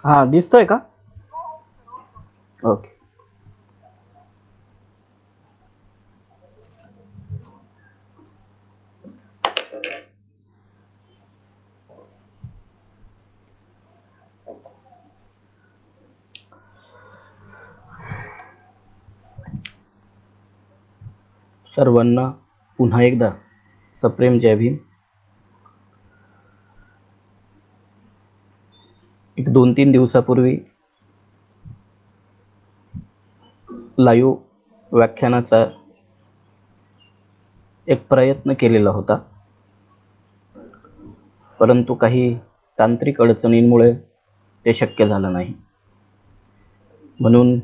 हा, दिसतोय का? ओके. सर्वांना पुन्हा एकदा सप्रेम जय भीम. एक 2-3 दिवसापूर्वी लाईव्ह व्याख्यानाचा एक प्रयत्न केलेला होता, परंतु काही तांत्रिक अडचणींमुळे ते शक्य झालं नाही. म्हणून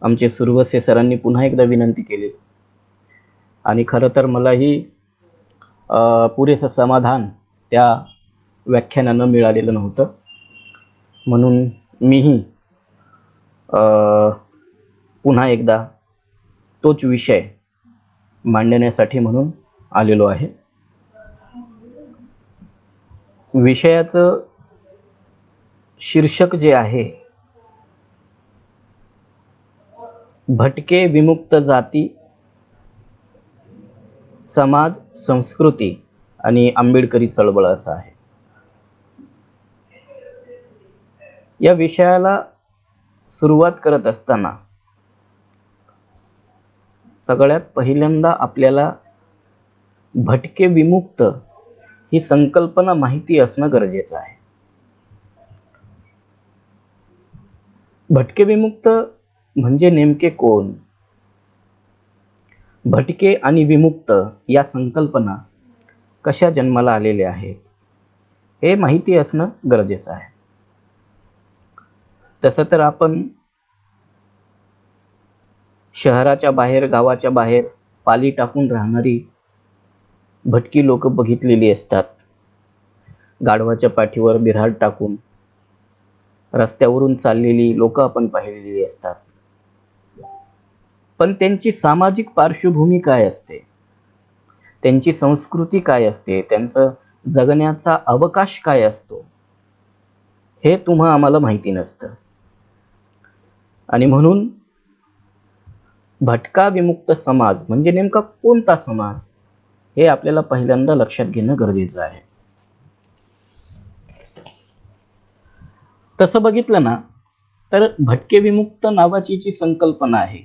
आमचे सुरवसे सरांनी पुन्हा एकदा विनंती केली आणि खरं तर मलाही पुरेसं समाधान त्या व्याख्यानानं मिळालेलं नव्हतं. म्हणून मीही पुन्हा एकदा तोच विषय मांडण्यासाठी म्हणून आलेलो आहे. विषयाचं शीर्षक जे आहे, भटके विमुक्त जाती, समाज, संस्कृती आणि आंबेडकरी चळवळ असं आहे. या विषयाला सुरुवात करत असताना सगळ्यात पहिल्यांदा आपल्याला भटके विमुक्त ही संकल्पना माहिती असणं गरजेचं आहे. भटके विमुक्त म्हणजे नेमके कोण? भटके आणि विमुक्त या संकल्पना कशा जन्माला आलेल्या आहेत हे माहिती असणं गरजेचं आहे. तसं तर आपण शहराच्या बाहेर, गावाच्या बाहेर पाली टाकून राहणारी भटकी लोक बघितलेली असतात. गाढवाच्या पाठीवर बिऱ्हाड टाकून रस्त्यावरून चाललेली लोक आपण पाहिलेली असतात. पण त्यांची सामाजिक पार्श्वभूमी काय असते, त्यांची संस्कृती काय असते, त्यांचं जगण्याचा अवकाश काय असतो, हे तुम्हा आम्हाला माहिती नसतं. आणि म्हणून भटका विमुक्त समाज म्हणजे नेमका कोणता समाज हे आपल्याला पहिल्यांदा लक्षात घेणं गरजेचं आहे. तसं बघितलं ना तर भटके विमुक्त नावाची जी संकल्पना आहे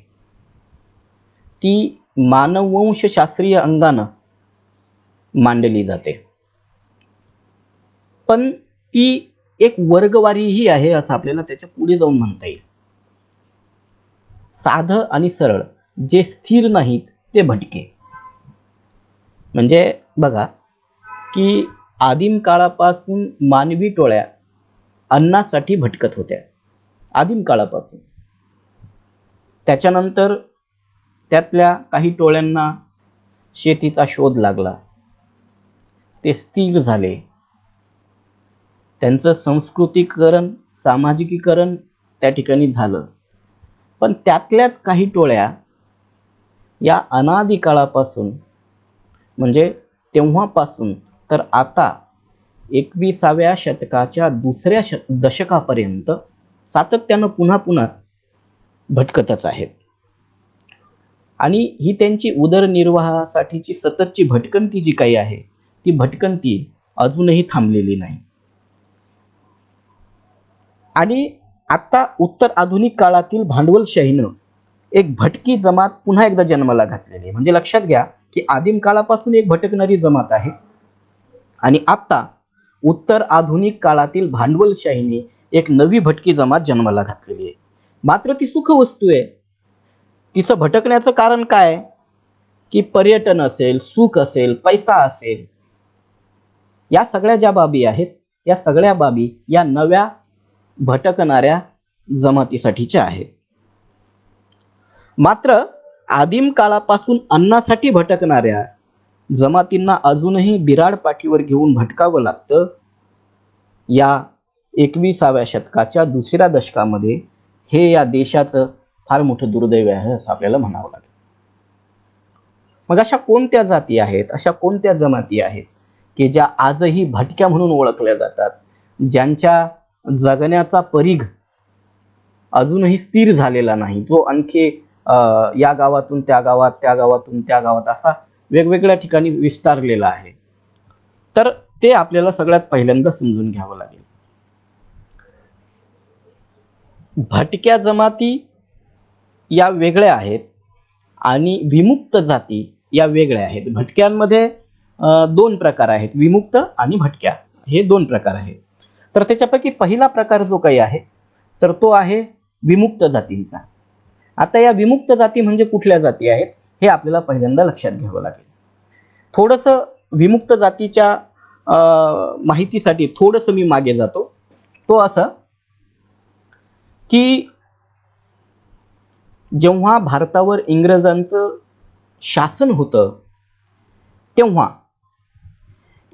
ती मानववंशशास्त्रीय अंगानं मांडली जाते, पण ती एक वर्गवारीही आहे असं आपल्याला त्याच्या पुढे जाऊन म्हणता येईल. साधं आणि सरळ जे स्थिर नाहीत ते भटके. म्हणजे बघा की आदिम काळापासून मानवी टोळ्या अन्नासाठी भटकत होत्या, आदिम काळापासून. त्याच्यानंतर त्यातल्या काही टोळ्यांना शेतीचा शोध लागला, ते स्थिर झाले, त्यांचं सांस्कृतिकीकरण, सामाजिकीकरण त्या ठिकाणी झालं. पण त्यातल्याच काही टोळ्या या अनादी काळापासून म्हणजे तेव्हापासून तर आता 21व्या शतकाच्या दुसऱ्या दशकापर्यंत सातत्यानं पुन्हा पुन्हा भटकतच आहेत. आणि ही त्यांची उदरनिर्वाहासाठीची सततची भटकंती जी काही आहे ती भटकंती अजूनही थांबलेली नाही. आणि आता उत्तर आधुनिक काळातील भांडवलशाहीनं एक भटकी जमात पुन्हा एकदा जन्माला घातलेली आहे. म्हणजे लक्षात घ्या की आदिम काळापासून एक भटकणारी जमात आहे आणि आता उत्तर आधुनिक काळातील भांडवलशाहीने एक नवी भटकी जमात जन्माला घातलेली आहे. मात्र ती सुख वस्तू आहे. तिचं भटकण्याचं कारण काय? की पर्यटन असेल, सुख असेल, पैसा असेल, या सगळ्या ज्या बाबी आहेत, या सगळ्या बाबी या नव्या भटकणाऱ्या जमातीसाठीच्या आहेत. मात्र आदिम काळापासून अन्नासाठी भटकणाऱ्या जमातींना अजूनही बिराड पाठीवर घेऊन भटकावं लागतं. या 21व्या शतकाच्या दुसऱ्या दशकामध्ये हे या देशाचं फार मोठं दुर्दैव आहे असं आपल्याला म्हणावं लागेल. मग अशा कोणत्या जाती आहेत, अशा कोणत्या जमाती आहेत की ज्या आजही भटक्या म्हणून ओळखल्या जातात, ज्यांच्या जगण्याचा परीघ अजूनही स्थिर झालेला नाही, जो आणखी या गावातून त्या गावात, त्या गावातून त्या गावात असा वेगवेगळ्या ठिकाणी विस्तारलेला आहे. तर ते आपल्याला सगळ्यात पहिल्यांदा समजून घ्यावं लागेल. भटक्या जमाती या वेगळ्या आहेत आणि विमुक्त जाती या वेगळ्या आहेत. भटक्यांमध्ये दोन प्रकार आहेत, विमुक्त आणि भटक्या, हे दोन प्रकार आहेत. तर त्याच्यापैकी पहिला प्रकार जो काही आहे तर तो आहे विमुक्त जातींचा. आता या विमुक्त जाती म्हणजे कुठल्या जाती आहेत हे आपल्याला पहिल्यांदा लक्षात घ्यावं लागेल. थोडंसं विमुक्त जातीच्या माहितीसाठी थोडंसं मी मागे जातो. तो असं की जेव्हा भारतावर इंग्रजांचं शासन होतं तेव्हा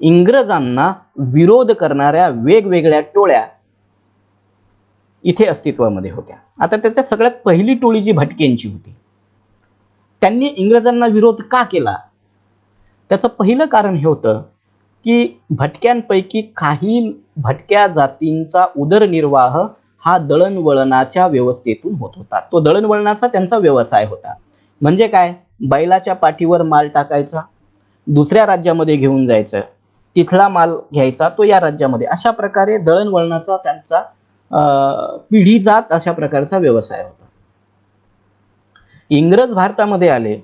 इंग्रजांना विरोध करणाऱ्या वेगवेगळ्या टोळ्या इथे अस्तित्वामध्ये होत्या. आता त्याच्यात सगळ्यात पहिली टोळी जी भटक्यांची होती, त्यांनी इंग्रजांना विरोध का केला? त्याचं पहिलं कारण हे होतं की भटक्यांपैकी काही भटक्या जातींचा उदरनिर्वाह हा दळणवळणाच्या व्यवस्थेतून होत होता. तो दळणवळणाचा त्यांचा व्यवसाय होता. म्हणजे काय? बैलाच्या पाठीवर माल टाकायचा, दुसऱ्या राज्यामध्ये घेऊन जायचं, तिथला माल घ्यायचा, तो या राज्यामध्ये, अशा प्रकारे दळणवळणाचा त्यांचा पिढी जात अशा प्रकारचा व्यवसाय होता. इंग्रज भारतामध्ये आले,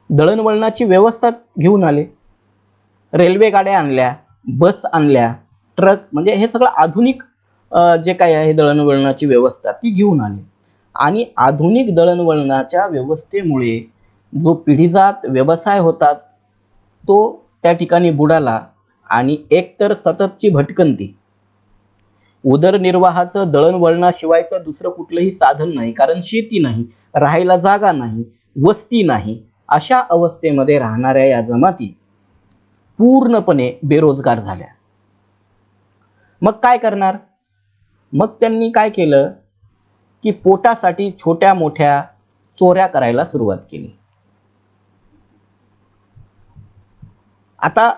दळणवळणाची व्यवस्था घेऊन आले, रेल्वे गाड्या आणल्या, बस आणल्या, ट्रक, म्हणजे हे सगळं आधुनिक जे काही आहे दळणवळणाची व्यवस्था ती घेऊन आली. आणि आधुनिक दळणवळणाच्या व्यवस्थेमुळे जो पिढीजात व्यवसाय होता तो त्या ठिकाणी बुडाला आणि एकतर सततची भटकंती, उदरनिर्वाहाचं दळणवळणाशिवायचं दुसरं कुठलंही साधन नाही, कारण शेती नाही, राहायला जागा नाही, वस्ती नाही, अशा अवस्थेमध्ये राहणाऱ्या या जमाती पूर्णपणे बेरोजगार झाल्या. मग काय करणार? मग त्यांनी काय केलं की पोटासाठी छोट्या मोठ्या चोऱ्या करायला सुरुवात केली. आता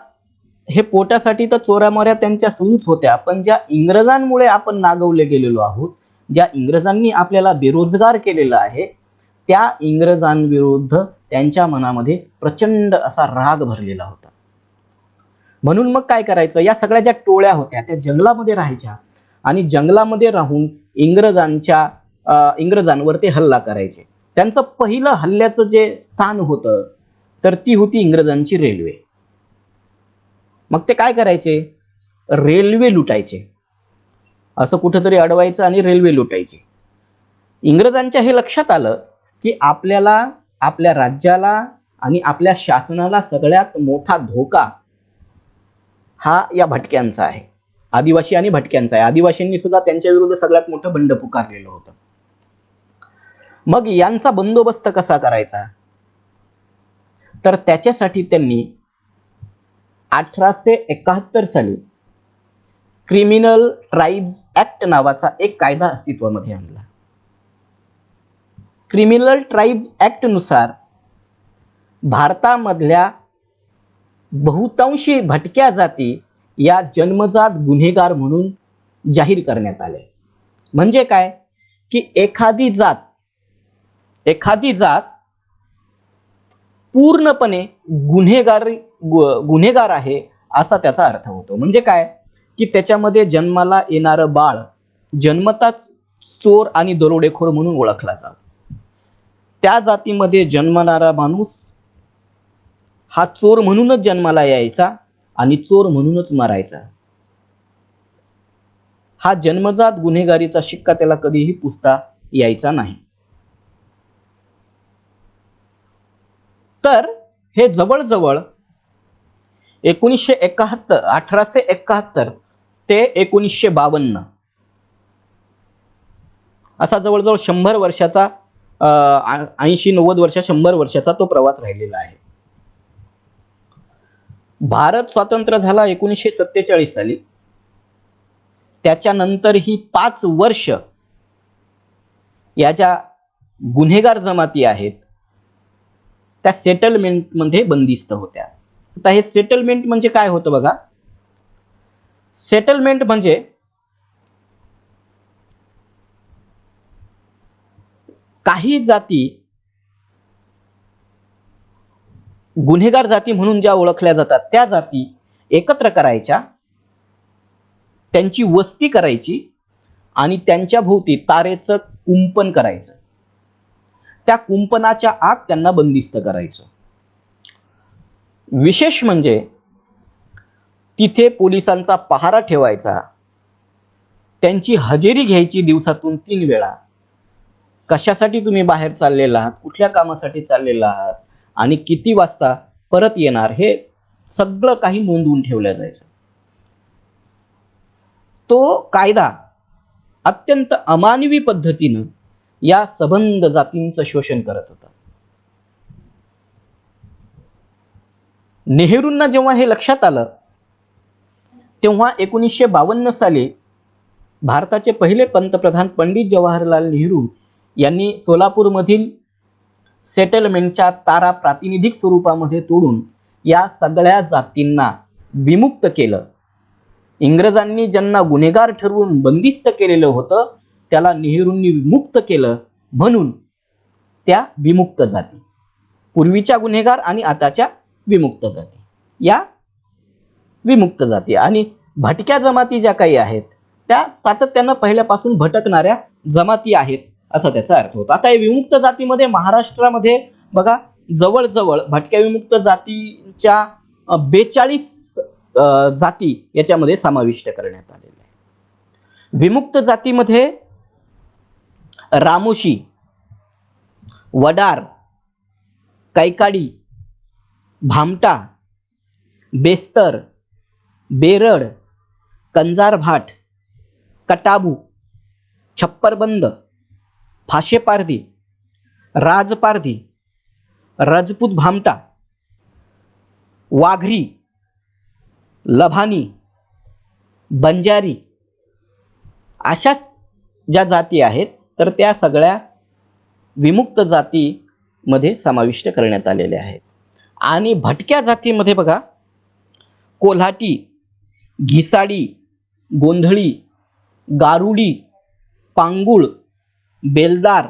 हे पोटासाठी तर चोऱ्यामोऱ्या त्यांच्या सुरूच होत्या, पण ज्या इंग्रजांमुळे आपण नागवले गेलेलो आहोत, ज्या इंग्रजांनी आपल्याला बेरोजगार केलेलं आहे, त्या इंग्रजांविरुद्ध त्यांच्या मनामध्ये प्रचंड असा राग भरलेला होता. म्हणून मग काय करायचं? या सगळ्या ज्या टोळ्या होत्या त्या जंगलामध्ये राहायच्या आणि जंगलामध्ये राहून इंग्रजांवर ते हल्ला करायचे. त्यांचं पहिलं हल्ल्याचं जे स्थान होतं तर ती होती इंग्रजांची रेल्वे. मग ते काय करायचे? रेल्वे लुटायचे. असं कुठेतरी अडवायचं आणि रेल्वे लुटायचे. इंग्रजांच्या हे लक्षात आलं की आपल्याला, आपल्या राज्याला आणि आपल्या शासनाला सगळ्यात मोठा धोका हा या भटक्यांचा आहे, आदिवासी आणि भटक्यांचा आहे. आदिवासींनी सुद्धा त्यांच्या विरुद्ध सगळ्यात मोठं बंड पुकारलेलं होतं. मग यांचा बंदोबस्त कसा करायचा? तर त्याच्यासाठी त्यांनी 1871 साली क्रिमिनल ट्राइब्स ऍक्ट नावाचा एक कायदा अस्तित्वामध्ये आणला. क्रिमिनल ट्राइब्स ऍक्ट नुसार भारतामधल्या बहुतांशी भटक्या जाती या जन्मजात गुन्हेगार म्हणून जाहीर करण्यात आले. म्हणजे काय की एखादी जात पूर्णपणे गुन्हेगार आहे असा त्याचा अर्थ होतो. म्हणजे काय की त्याच्यामध्ये जन्माला येणारं बाळ जन्मताच चोर आणि दरोडेखोर म्हणून ओळखला जातो. त्या जातीमध्ये जन्मणारा माणूस हा चोर म्हणूनच जन्माला यायचा आणि चोर म्हणूनच मरायचा. हा जन्मजात गुन्हेगारीचा शिक्का त्याला कधीही पुसता यायचा नाही. तर हे जवळजवळ 1871 ते 1952 असा जवळजवळ 100 वर्षाचा 80-90 वर्ष 100 वर्षाचा तो प्रवास राहिलेला आहे. भारत स्वतंत्र झाला 1947 साली. त्याच्यानंतर ही 5 वर्ष या ज्या गुन्हेगार जमाती आहेत त्या सेटलमेंट मध्ये बंदिस्त होत्या. आता हे सेटलमेंट म्हणजे काय होतं बघा. सेटलमेंट म्हणजे काही जाती गुन्हेगार जाती म्हणून ज्या ओळखल्या जातात त्या जाती एकत्र करायच्या, त्यांची वस्ती करायची आणि त्यांच्या भोवती तारेचं कुंपण करायचं. त्या कुंपणाच्या आत त्यांना बंदिस्त करायचं. विशेष म्हणजे तिथे पोलिसांचा पहारा ठेवायचा, त्यांची हजेरी घ्यायची दिवसातून 3 वेळा. कशासाठी तुम्ही बाहेर चाललेला आहात, कुठल्या कामासाठी चाललेला आहात आणि किती वाजता परत येणार हे सगळं काही नोंदवून ठेवलं जायचं. तो कायदा अत्यंत अमानवी पद्धतीनं या सबंध जातींचं शोषण करत होता. नेहरूंना जेव्हा हे लक्षात आलं तेव्हा 1952 साली भारताचे पहिले पंतप्रधान पंडित जवाहरलाल नेहरू यांनी सोलापूरमधील सेटलमेंटच्या तारा प्रातिनिधिक स्वरूपामध्ये तोडून या सगळ्या जातींना विमुक्त केलं. इंग्रजांनी ज्यांना गुन्हेगार ठरवून बंदिस्त केलेलं होतं त्याला नेहरूंनी विमुक्त केलं, म्हणून त्या विमुक्त जाती, पूर्वीच्या गुन्हेगार आणि आताच्या विमुक्त जाती, या विमुक्त जाती आणि भटक्या जमाती ज्या काही आहेत त्या सातत्यानं पहिल्यापासून भटकणाऱ्या जमाती आहेत असा त्याचा अर्थ होता. आता या विमुक्त जातीमध्ये महाराष्ट्रामध्ये बघा जवळजवळ भटक्या विमुक्त जातीच्या 42 जाती याच्यामध्ये समाविष्ट करण्यात आलेल्या आहे. विमुक्त जातीमध्ये रामोशी, वडार, कैकाडी, भामटा, बेस्तर, बेरड, कंजारभाट, कटाबू, छप्परबंद, फाशेपारधी, राजपारधी, राजपूत भामटा, वाघरी, लभानी, बंजारी अशा ज्या जाती आहेत तर त्या सगळ्या विमुक्त जातीमध्ये समाविष्ट करण्यात आलेल्या आहेत. आणि भटक्या जातीमध्ये बघा कोल्हाटी, घिसाडी, गोंधळी, गारुडी, पांगुळ, बेलदार,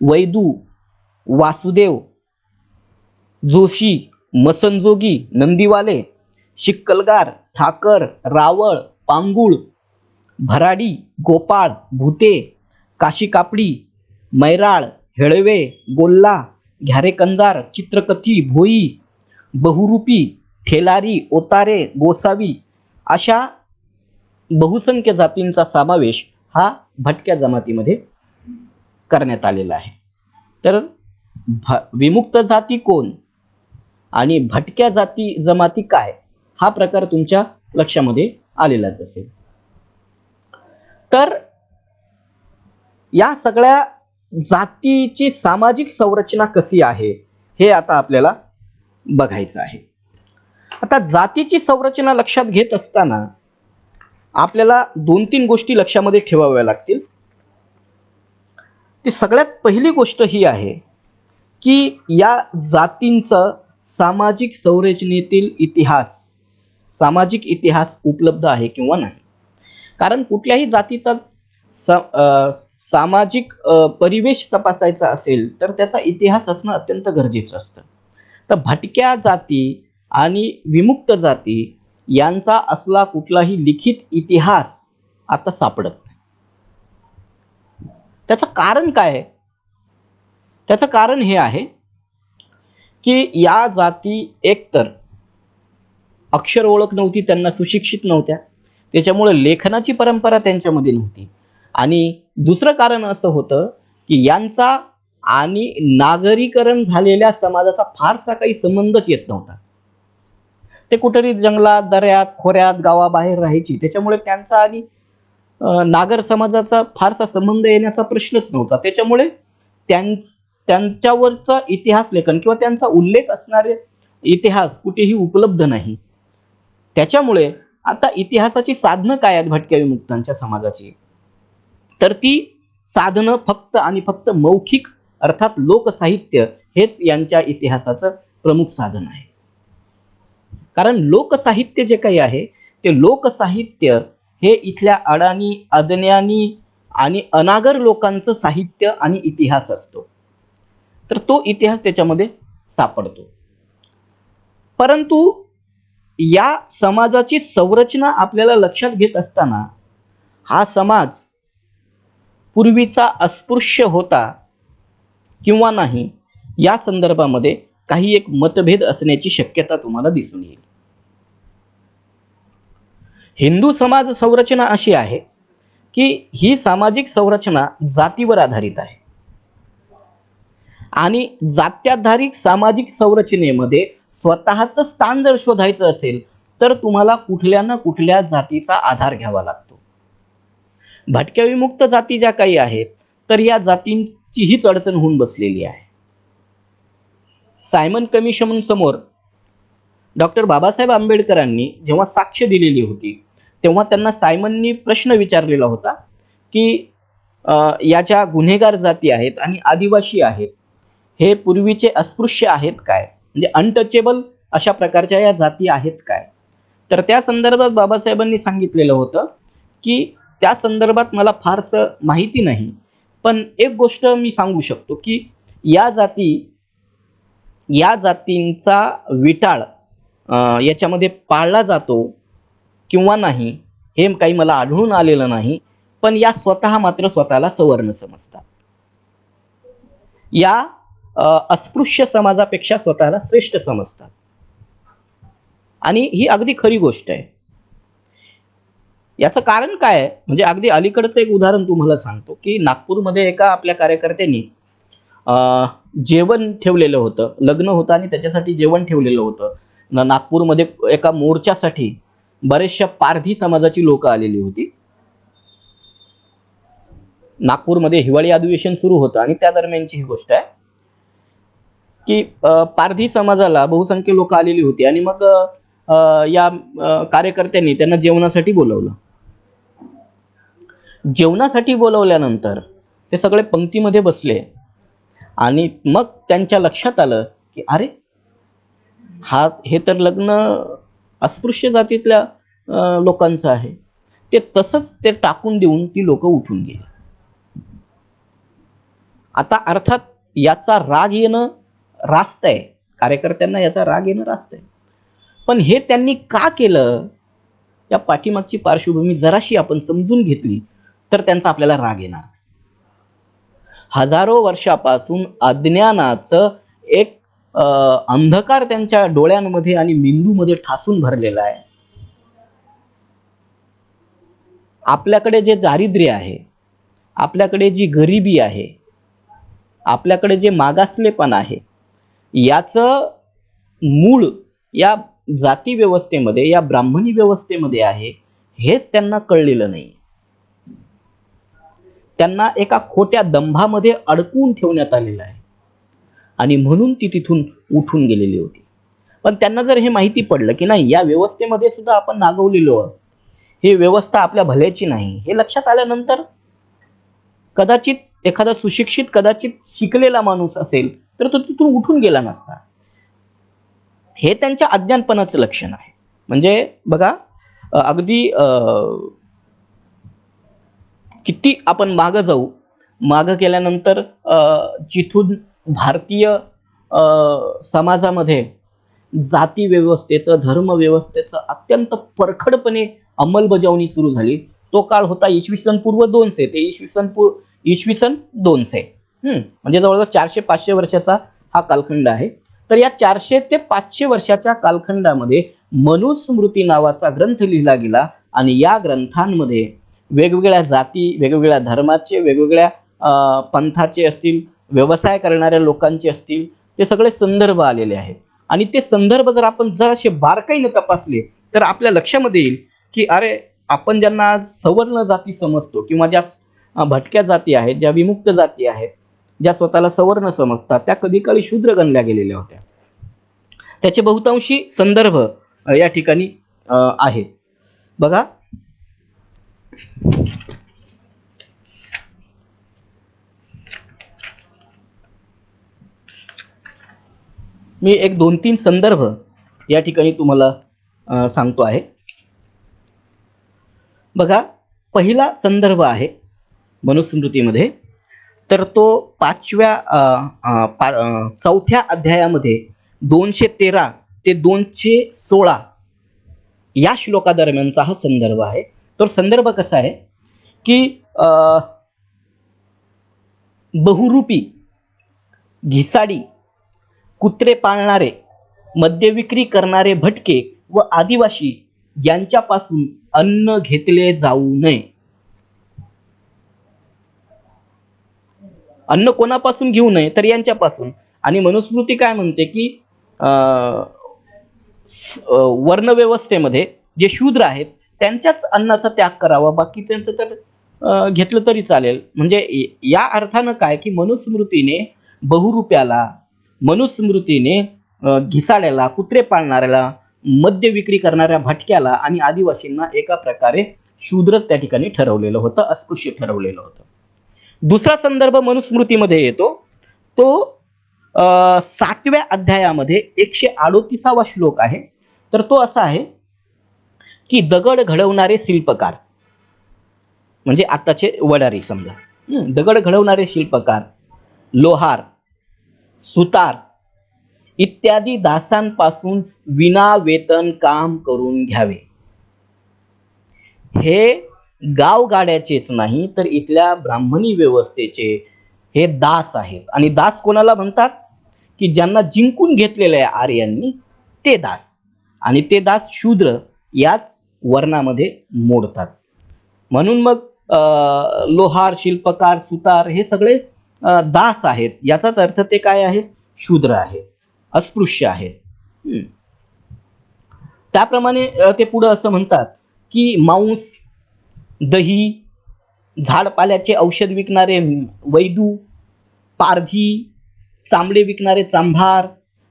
वैदू, वासुदेव, जोशी, मसनजोगी, नंदीवाले, शिक्कलगार, ठाकर, रावळ, पांगुळ, भराडी, गोपाळ, भूते, काशीकापडी, मैराळ, हेळवे, गोल्ला, घ्यारेकंजार, चित्रकथी, भोई, बहुरूपी, ठेलारी, ओतारे, गोसावी अशा बहुसंख्य जातींचा समावेश हा भटक्या जमातीमध्ये करण्यात आलेला आहे. तर विमुक्त जाती कोण आणि भटक्या जाती जमाती काय हा प्रकार तुमच्या लक्षामध्ये आलेलाच असेल. तर या सगळ्या जातीची सामाजिक संरचना कशी आहे हे आता आपल्याला बघायचं आहे. आता जातीची संरचना लक्षात घेत असताना आपल्याला 2-3 गोष्टी लक्षामध्ये ठेवाव्या लागतील. ती सगळ्यात पहिली गोष्ट ही आहे की या जातींचं सामाजिक संरचनेतील इतिहास, सामाजिक इतिहास उपलब्ध आहे किंवा नाही. कारण कुठल्याही जातीचा सामाजिक परिवेश तपासायचा असेल तर त्याचा इतिहास असणं अत्यंत गरजेचं असतं. तर भटक्या जाती आणि विमुक्त जाती यांचा असला कुठलाही लिखित इतिहास आता सापडत नाही. त्याचं कारण काय आहे? त्याचं कारण हे आहे की या जाती एकतर अक्षर ओळख नव्हती, त्यांना सुशिक्षित नव्हत्या, त्याच्यामुळे लेखनाची परंपरा त्यांच्यामध्ये नव्हती. आणि दुसरं कारण असं होतं की यांचा आणि नागरीकरण झालेल्या समाजाचा फारसा काही संबंधच येत नव्हता. ते कुठेतरी जंगलात, दऱ्यात, खोऱ्यात, गावाबाहेर राहायची. त्याच्यामुळे त्यांचा आणि नागर समाजाचा फारसा संबंध येण्याचा प्रश्नच नव्हता. त्याच्यामुळे त्यांच्यावरचा इतिहास लेखन किंवा त्यांचा उल्लेख असणारे इतिहास कुठेही उपलब्ध नाही. त्याच्यामुळे आता इतिहासाची साधनं काय आहेत भटक्या विमुक्तांच्या समाजाची? तर ती साधनं फक्त आणि फक्त मौखिक अर्थात लोकसाहित्य हेच यांच्या इतिहासाचं प्रमुख साधन आहे. कारण लोकसाहित्य जे काही आहे ते लोकसाहित्य हे इथल्या अडाणी, अज्ञानी आणि अनागर लोकांचं साहित्य आणि इतिहास असतो. तर तो इतिहास त्याच्यामध्ये सापडतो. परंतु या समाजाची संरचना आपल्याला लक्षात घेत असताना हा समाज पूर्वीचा अस्पृश्य होता किंवा नाही या संदर्भामध्ये काही एक मतभेद असण्याची शक्यता तुम्हाला दिसून येईल. हिंदू समाज संरचना अशी आहे की ही सामाजिक संरचना जातीवर आधारित आहे आणि जात्याधारित सामाजिक संरचनेमध्ये स्वतःचं स्थान जर शोधायचं असेल तर तुम्हाला कुठल्या ना कुठल्या जातीचा आधार घ्यावा लागतो. भटक्या विमुक्त जाती ज्या काही आहेत तर या जातींची हीच अडचण होऊन बसलेली आहे. सायमन कमिशन समोर डॉक्टर बाबासाहेब आंबेडकरांनी जेव्हा साक्ष दिलेली होती तेव्हा त्यांना सायमननी प्रश्न विचारलेला होता की याच्या गुन्हेगार जाती आहेत आणि आदिवासी आहेत हे पूर्वीचे अस्पृश्य आहेत काय, म्हणजे अनटचेबल अशा प्रकारच्या या जाती आहेत काय? तर त्या संदर्भात बाबासाहेबांनी सांगितलेलं होतं की त्या संदर्भात मला फारसं माहिती नाही, पण एक गोष्ट मी सांगू शकतो की या जातींचा विटाळ याच्यामध्ये पाळला जातो किंवा नाही हे काही मला आढळून आलेलं नाही, पण या स्वतः मात्र स्वतःला सवर्ण समजतात. या अस्पृश्य समाजापेक्षा स्वतःला श्रेष्ठ समजतात आणि ही अगदी खरी गोष्ट आहे. याचं कारण काय आहे? म्हणजे अगदी अलीकडचं एक उदाहरण तुम्हाला सांगतो की नागपूरमध्ये एका आपल्या कार्यकर्त्यांनी जेवण ठेवलेलं होतं, लग्न होतं आणि त्याच्यासाठी जेवण ठेवलेलं होतं. नागपूरमध्ये एका मोर्चासाठी बरेचशा पारधी समाजाची लोक आलेली होती. नागपूरमध्ये हिवाळी अधिवेशन सुरू होतं आणि त्या दरम्यानची ही गोष्ट आहे की पारधी समाजाला बहुसंख्य लोक आलेली होती आणि मग या कार्यकर्त्यांनी त्यांना जेवणासाठी बोलवलं. जेवणासाठी बोलवल्यानंतर ते सगळे पंक्तीमध्ये बसले आणि मग त्यांच्या लक्षात आलं की अरे हे तर लग्न अस्पृश्य जातीतल्या लोकांचं आहे. ते तसंच ते टाकून देऊन ती लोक उठून गेली. आता अर्थात याचा राग येणं रास्त आहे, कार्यकर्त्यांना याचा राग येणं रास्त आहे, पण हे त्यांनी का केलं या पाठीमागची पार्श्वभूमी जराशी आपण समजून घेतली तर त्यांचा आपल्याला राग येणार. हजारो वर्षापासून अज्ञानाचं एक अंधकार त्यांच्या डोळ्यांमध्ये आणि मेंदूमध्ये ठासून भरलेला आहे. आपल्याकडे जे दारिद्र्य आहे, आपल्याकडे जी गरिबी आहे, आपल्याकडे जे मागासलेपण आहे, याचं मूळ या जाती व्यवस्थेमध्ये, या ब्राह्मणी व्यवस्थेमध्ये आहे हेच त्यांना कळलेलं नाही. त्यांना एका खोट्या दंभामध्ये अडकवून ठेवण्यात आलेलं आहे आणि म्हणून ती तिथून उठून गेलेली होती. पण त्यांना जर हे माहिती पडलं की नाही या व्यवस्थेमध्ये सुद्धा आपण नागवलेलो आहोत, ही व्यवस्था आपल्या भल्याची नाही, हे लक्षात आल्यानंतर कदाचित एखादा सुशिक्षित कदाचित शिकलेला माणूस असेल तर तो तिथून उठून गेला नसता. हे त्यांच्या अज्ञानपणाचं लक्षण आहे. म्हणजे बघा अगदी किती आपण मागं जाऊ, मागं गेल्यानंतर जिथून भारतीय समाजामध्ये जाती व्यवस्थेचं, धर्म व्यवस्थेचं अत्यंत परखडपणे अंमलबजावणी सुरू झाली तो काळ होता इसवी सन पूर्व 200 ते इसवी सन 200. म्हणजे जवळजवळ 400-500 वर्षाचा हा कालखंड आहे. तर या 400 ते 500 वर्षाच्या कालखंडामध्ये मनुस्मृती नावाचा ग्रंथ लिहिला गेला आणि या ग्रंथांमध्ये वेगवेगळ्या जाती, वेगवेगळ्या धर्माचे, वेगवेगळ्या पंथाचे असतील, व्यवसाय करणाऱ्या लोकांचे असतील, ते सगळे संदर्भ आलेले आहेत. आणि ते संदर्भ जर आपण जरासे बारकाईने तपासले तर आपल्या लक्षामध्ये येईल की अरे, आपण ज्यांना आज सवर्ण जाती समजतो किंवा ज्या भटक्या जाती आहेत, ज्या विमुक्त जाती आहेत, ज्या स्वतःला सवर्ण समजतात, त्या कधी काळी शूद्र गणल्या गेलेल्या होत्या. त्याचे बहुतांशी संदर्भ या ठिकाणी आहेत. बघा, मी एक 2-3 संदर्भ या ठिकाणी तुम्हाला सांगतो आहे. बघा, पहिला संदर्भ आहे मनुस्मृतीमध्ये, तर तो 4थ्या अध्यायामध्ये 213 ते 216 या श्लोकादरम्यानचा हा संदर्भ आहे. तो संदर्भ कसा आहे की बहुरूपी, घिसाडी, कुत्रे पाळणारे, मद्यविक्री करणारे भटके व आदिवासी यांच्यापासून अन्न घेतले जाऊ नये. अन्न कोणापासून घेऊ नये, तर यांच्यापासून. आणि मनुस्मृती काय म्हणते की वर्णव्यवस्थेमध्ये जे शूद्र आहेत त्यांच्याच अन्नाचा त्याग करावा, बाकी त्यांचं तर घेतलं तरी चालेल. म्हणजे या अर्थानं काय की मनुस्मृतीने बहुरूप्याला, मनुस्मृतीने घिसाड्याला, कुत्रे पाळणाऱ्याला, मद्य विक्री करणाऱ्या भटक्याला आणि आदिवासींना एका प्रकारे शूद्रच त्या ठिकाणी ठरवलेलं होतं, अस्पृश्य ठरवलेलं होतं. दुसरा संदर्भ मनुस्मृतीमध्ये येतो, तो 7व्या अध्यायामध्ये 138वा श्लोक आहे. तर तो असा आहे की दगड घडवणारे शिल्पकार, म्हणजे आताचे वडारी समजा, दगड घडवणारे शिल्पकार, लोहार, सुतार इत्यादी दासांपासून विना वेतन काम करून घ्यावे. हे गावगाड्याचेच नाही तर इथल्या ब्राह्मणी व्यवस्थेचे हे दास आहेत. आणि दास कोणाला म्हणतात की ज्यांना जिंकून घेतलेले आहे आर्यांनी, ते दास. आणि ते दास शूद्र याच वर्णामध्ये मोडतात. म्हणून मग लोहार, शिल्पकार, सुतार हे सगळे दास आहेत. याचाच अर्थ ते काय आहेत? शूद्र आहेत, अस्पृश्य आहेत. त्याप्रमाणे ते पुढे असं म्हणतात की मांस, दही, झाडपाल्याचे औषध विकणारे वैदू, पारधी, चांबडे विकणारे चांभार,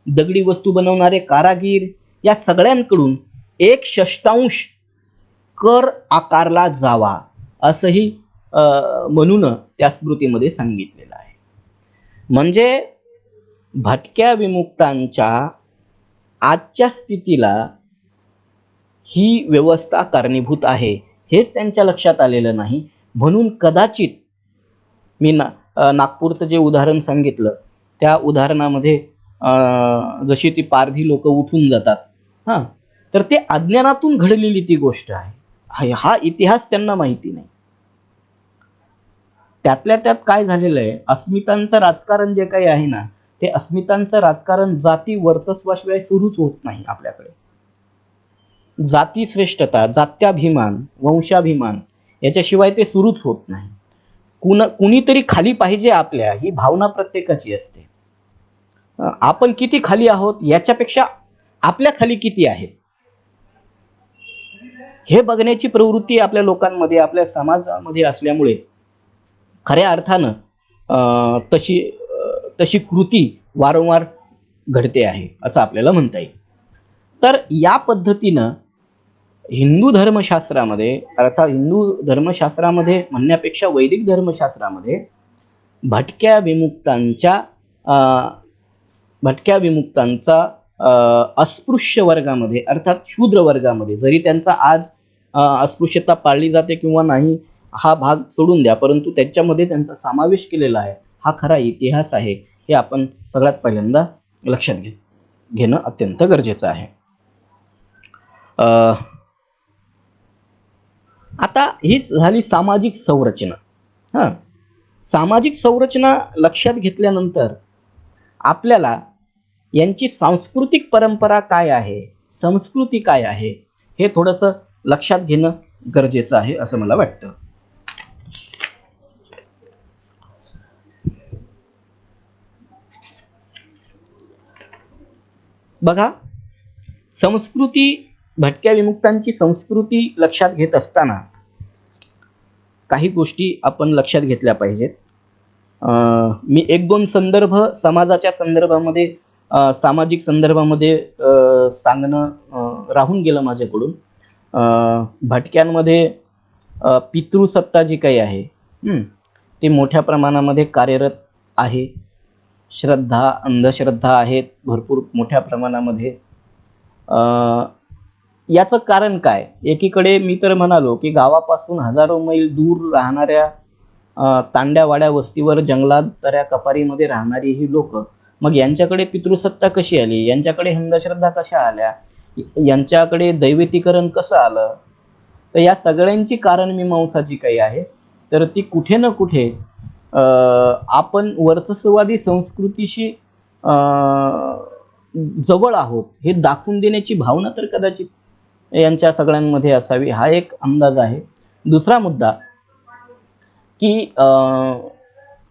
दगडी वस्तू बनवणारे कारागीर या सगळ्यांकडून 1/6 कर आकारला जावा, असंही म्हणून त्या स्मृतीमध्ये सांगितलेलं आहे. म्हणजे भटक्या विमुक्तांच्या आजच्या स्थितीला ही व्यवस्था कारणीभूत आहे, हेच त्यांच्या लक्षात आलेलं नाही. म्हणून कदाचित मी नागपूरचं जे उदाहरण सांगितलं त्या उदाहरणामध्ये जशी ती पारधी लोक उठून जातात, तर ते अज्ञानातून घडलेली ती गोष्ट आहे. हा इतिहास त्यांना माहिती नाही. त्यातल्या त्यात काय झालेलं आहे, अस्मितांचं राजकारण जे काही आहे ना, ते अस्मितांचं राजकारण जाती वर्चस्वाशिवाय सुरूच होत नाही. आपल्याकडे जाती श्रेष्ठता, जात्याभिमान, वंशाभिमान याच्याशिवाय ते सुरूच होत नाही. कुणीतरी खाली पाहिजे आपल्या, ही भावना प्रत्येकाची असते. आपण किती खाली आहोत याच्यापेक्षा आपल्या खाली किती आहेत हे बघण्याची प्रवृत्ती आपल्या लोकांमध्ये, आपल्या समाजामध्ये असल्यामुळे खऱ्या अर्थानं तशी कृती वारंवार घडते आहे असं आपल्याला म्हणता येईल. तर या पद्धतीनं हिंदू धर्मशास्त्रामध्ये, अर्थात हिंदू धर्मशास्त्रामध्ये म्हणण्यापेक्षा वैदिक धर्मशास्त्रामध्ये भटक्या विमुक्तांचा अस्पृश्य वर्गामध्ये अर्थात शूद्र वर्गामध्ये, जरी त्यांचा आज अस्पृश्यता पाळली जाते किंवा नाही हा भाग सोडून द्या, परंतु त्याच्यामध्ये त्यांचा समावेश केलेला आहे. हा खरा इतिहास आहे, हे आपण सगळ्यात पहिल्यांदा लक्षात घेणं अत्यंत गरजेचं आहे. आता ही झाली सामाजिक संरचना. सामाजिक संरचना लक्षात घेतल्यानंतर आपल्याला यांची सांस्कृतिक परंपरा काय आहे, संस्कृती काय आहे, हे थोडंसं लक्षात घेणं गरजेचं आहे असं मला वाटतं. बघा, संस्कृती, भटक्या विमुक्तांची संस्कृती लक्षात घेत असताना काही गोष्टी आपण लक्षात घेतल्या पाहिजेत. मी एक दोन संदर्भ समाजाच्या संदर्भामध्ये, सामाजिक संदर्भामध्ये सांगणं राहून गेलं माझ्याकडून. भटक्यांमध्ये पितृसत्ता जी काही आहे ती मोठ्या प्रमाणामध्ये कार्यरत आहे. श्रद्धा, अंधश्रद्धा आहेत भरपूर मोठ्या प्रमाणामध्ये. याचं कारण काय? एकीकडे मी तर म्हणालो की गावापासून हजारो मैल दूर राहणाऱ्या तांड्यावाड्या वस्तीवर, जंगलात, दऱ्या कपारीमध्ये राहणारी ही लोक, मग यांच्याकडे पितृसत्ता कशी आली? यांच्याकडे अंधश्रद्धा कशा आल्या? यांच्याकडे दैवतीकरण कसं आलं? तर या सगळ्यांची कारणमीमांसा जी काही आहे तर ती कुठे ना कुठे आपण वर्चस्ववादी संस्कृतीशी जवळ आहोत हे दाखवून देण्याची भावना तर कदाचित यांच्या सगळ्यांमध्ये असावी, हा एक अंदाज आहे. दुसरा मुद्दा की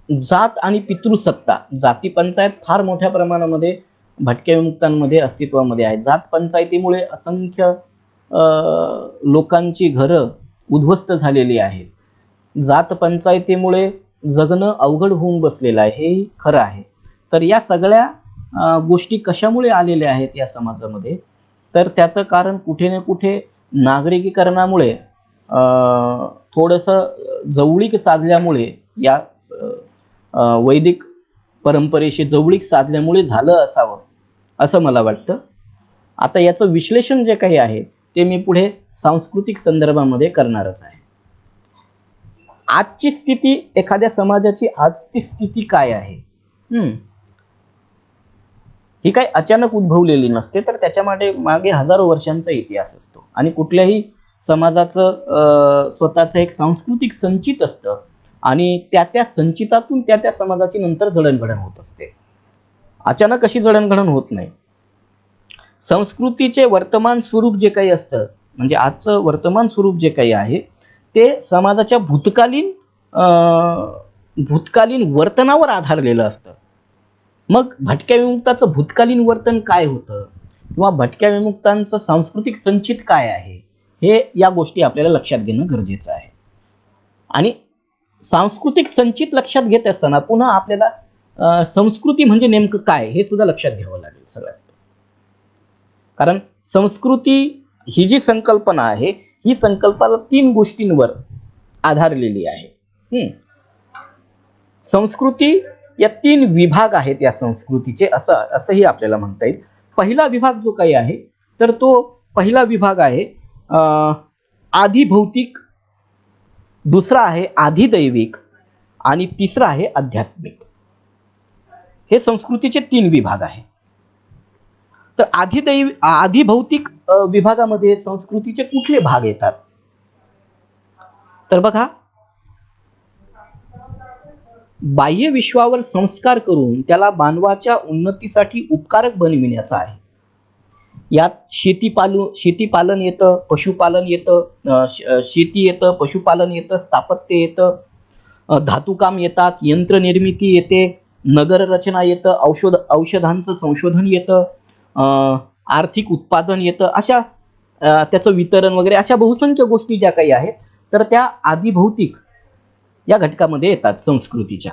जात आणि पितृसत्ता, जाती पंचायत फार मोठ्या प्रमाणामध्ये भटक्या विमुक्तांमध्ये अस्तित्वामध्ये आहे. जात पंचायतीमुळे असंख्य लोकांची घरं उद्ध्वस्त झालेली आहेत. जात पंचायतीमुळे जगणं अवघड होऊन बसलेलं आहे, हेही खरं आहे. तर या सगळ्या गोष्टी कशामुळे आलेल्या आहेत या समाजामध्ये? तर त्याचं कारण कुठे ना कुठे नागरिकीकरणामुळे, थोडंसं जवळीक साधल्यामुळे, या वैदिक परंपरेशी जवळीक साधल्यामुळे झालं असावं असं मला वाटतं. आता याचं विश्लेषण जे काही आहे ते मी पुढे सांस्कृतिक संदर्भामध्ये करणारच आहे. आजची स्थिती, एखाद्या समाजाची आजची स्थिती काय आहे? ही काही अचानक उद्भवलेली नसते, तर त्याच्या मागे हजारो वर्षांचा इतिहास असतो आणि कुठल्याही समाजाचं स्वतःचं एक सांस्कृतिक संचित असतं आणि त्या संचितातून त्या समाजाची नंतर जडणघडण होत असते. अचानक अशी जडणघडण होत नाही. संस्कृतीचे वर्तमान स्वरूप जे काही असतं, म्हणजे आजचं वर्तमान स्वरूप जे काही आहे ते समाजाच्या भूतकालीन वर्तनावर आधारलेलं असतं. मग भटक्या विमुक्ताचं भूतकालीन वर्तन काय होतं किंवा भटक्या विमुक्तांचं सांस्कृतिक संचित काय आहे, हे या गोष्टी आपल्याला लक्षात घेणं गरजेचं आहे. आणि सांस्कृतिक संचित लक्षात घेत असताना पुन्हा आपल्याला संस्कृती म्हणजे नेमकं काय हे सुद्धा लक्षात घ्यावं लागेल सगळ्यात. कारण संस्कृती ही जी संकल्पना आहे ही संकल्पना 3 गोष्टींवर आधारलेली आहे. संस्कृती या 3 विभाग आहेत या संस्कृतीचे, असंही आपल्याला म्हणता येईल. पहिला विभाग जो काही आहे तर तो पहिला विभाग आहे आधिभौतिक, दुसरा आहे आधिदैविक आणि तिसरा आहे आध्यात्मिक. हे संस्कृतीचे 3 विभाग आहेत. तर आधिभौतिक विभागामध्ये संस्कृतीचे कुठले भाग येतात? तर बघा, बाह्य विश्वावर संस्कार करून त्याला मानवाच्या उन्नतीसाठी उपकारक बनविण्याचा आहे. यात शेतीपालन येतं, पशुपालन येतं, शेती येतं, पशुपालन येतं, स्थापत्य येतं, धातुकाम येतात, यंत्रनिर्मिती येते, नगररचना येतं, औषधांचं संशोधन येतं, आर्थिक उत्पादन येतं, अशा त्याचं वितरण वगैरे, अशा बहुसंख्य गोष्टी ज्या काही आहेत तर त्या आधिभौतिक या घटकामध्ये येतात संस्कृतीच्या.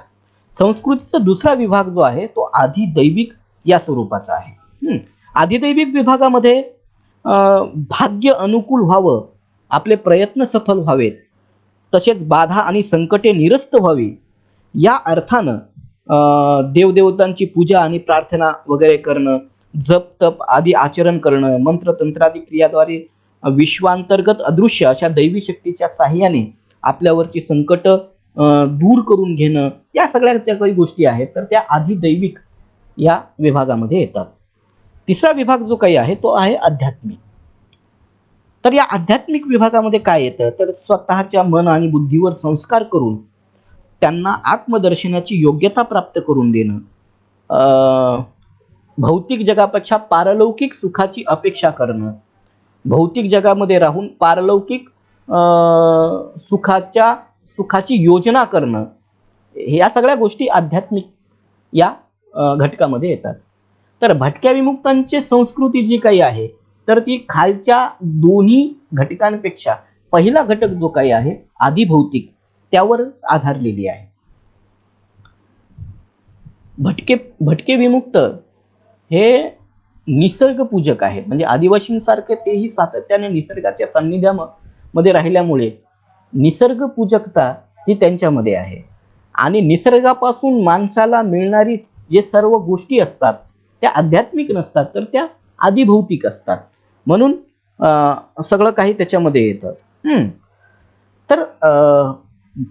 संस्कृतीचा दुसरा विभाग जो आहे तो आधिदैविक या स्वरूपाचा आहे. आधिदैविक विभागामध्ये भाग्य अनुकूल व्हावं, आपले प्रयत्न सफल व्हावेत, तसेच बाधा आणि संकटे निरस्त व्हावी या अर्थानं देवदेवतांची पूजा आणि प्रार्थना वगैरे करणं, जप तप आदी आचरण करणं, मंत्रतंत्रादी क्रियाद्वारे विश्वांतर्गत अदृश्य अशा दैवी शक्तीच्या साह्याने आपल्यावरची संकट दूर करून घेणं, या सगळ्या ज्या काही गोष्टी आहेत तर त्या आधिदैविक या विभागामध्ये येतात. तिसरा विभाग जो काही आहे तो आहे आध्यात्मिक. तर या आध्यात्मिक विभागामध्ये काय येतं तर स्वतःच्या मन आणि बुद्धीवर संस्कार करून त्यांना आत्मदर्शनाची योग्यता प्राप्त करून देणं, भौतिक जगापेक्षा पारलौकिक सुखाची अपेक्षा करणं, भौतिक जगामध्ये राहून पारलौकिक सुखाची योजना करणं, या सगळ्या गोष्टी आध्यात्मिक या घटकामध्ये येतात. तर भटक्या विमुक्तांची संस्कृती जी काही आहे तर ती खालच्या दोन्ही घटकांपेक्षा पहिला घटक जो काही आहे आदिभौतिक त्यावर आधारलेली आहे. भटके विमुक्त हे निसर्ग पूजक आहे, म्हणजे आदिवासींसारखे तेही सातत्याने निसर्गाच्या सान्निध्यामध्ये राहिल्यामुळे निसर्ग पूजकता ही त्यांच्यामध्ये आहे. आणि निसर्गापासून माणसाला मिळणारी जे सर्व गोष्टी असतात त्या आध्यात्मिक नसतात तर त्या आदिभौतिक असतात, म्हणून सगळं काही त्याच्यामध्ये येतं. तर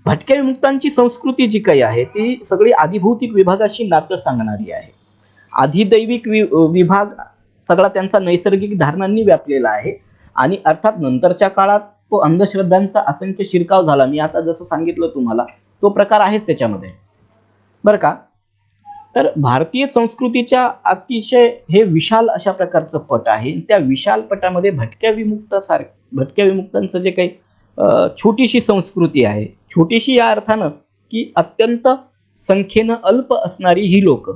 भटक्या विमुक्तांची संस्कृती जी काही आहे ती सगळी आदिभौतिक विभागाशी नातं सांगणारी आहे. आधिदैविक विभाग सगळा त्यांचा नैसर्गिक धारणांनी व्यापलेला आहे आणि अर्थात नंतरच्या काळात तो अंधश्रद्धांचा असंख्य शिरकाव झाला. मी आता जसं सांगितलं तुम्हाला तो प्रकार आहेच त्याच्यामध्ये, बरं का. तर भारतीय संस्कृतीच्या अतिशय हे विशाल अशा प्रकारचं पट आहे. त्या विशाल पटामध्ये भटक्या विमुक्तांचं जे काही छोटीशी संस्कृती आहे, छोटीशी या अर्थानं की अत्यंत संख्येनं अल्प असणारी ही लोक,